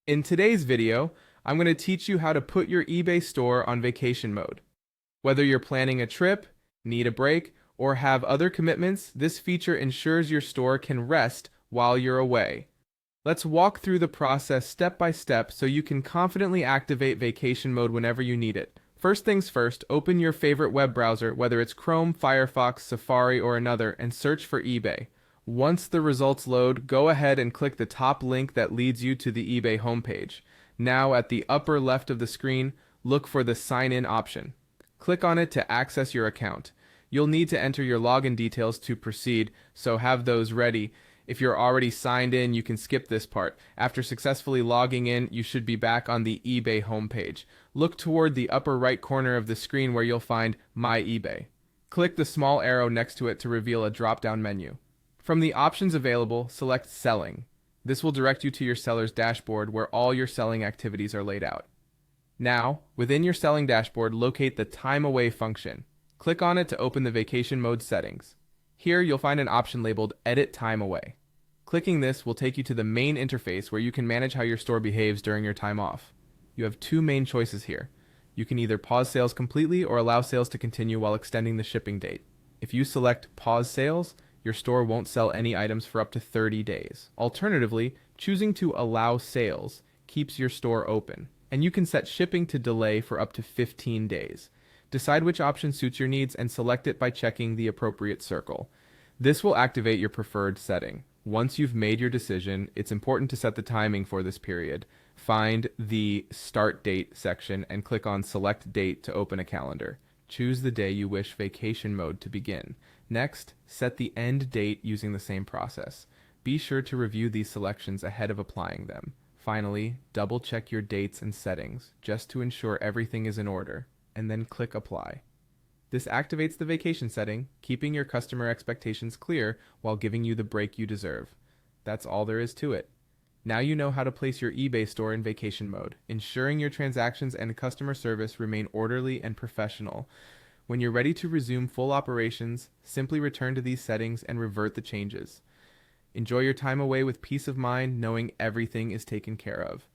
In today's video, I'm going to teach you how to put your eBay store on vacation mode. Whether you're planning a trip, need a break, or have other commitments, this feature ensures your store can rest while you're away. Let's walk through the process step by step so you can confidently activate vacation mode whenever you need it. First things first, open your favorite web browser, whether it's Chrome, Firefox, Safari, or another, and search for eBay. Once the results load, go ahead and click the top link that leads you to the eBay homepage. Now, at the upper left of the screen, look for the Sign In option. Click on it to access your account. You'll need to enter your login details to proceed, so have those ready. If you're already signed in, you can skip this part. After successfully logging in, you should be back on the eBay homepage. Look toward the upper right corner of the screen where you'll find My eBay. Click the small arrow next to it to reveal a drop-down menu. From the options available, select Selling. This will direct you to your seller's dashboard where all your selling activities are laid out. Now, within your selling dashboard, locate the Time Away function. Click on it to open the vacation mode settings. Here, you'll find an option labeled Edit Time Away. Clicking this will take you to the main interface where you can manage how your store behaves during your time off. You have two main choices here. You can either pause sales completely or allow sales to continue while extending the shipping date. If you select Pause Sales, your store won't sell any items for up to 30 days. Alternatively, choosing to allow sales keeps your store open, and you can set shipping to delay for up to 15 days. Decide which option suits your needs and select it by checking the appropriate circle. This will activate your preferred setting. Once you've made your decision, it's important to set the timing for this period. Find the Start Date section and click on Select Date to open a calendar. Choose the day you wish vacation mode to begin. Next, set the end date using the same process. Be sure to review these selections ahead of applying them. Finally, double-check your dates and settings just to ensure everything is in order, and then click Apply. This activates the vacation setting, keeping your customer expectations clear while giving you the break you deserve. That's all there is to it. Now you know how to place your eBay store in vacation mode, ensuring your transactions and customer service remain orderly and professional. When you're ready to resume full operations, simply return to these settings and revert the changes. Enjoy your time away with peace of mind knowing everything is taken care of.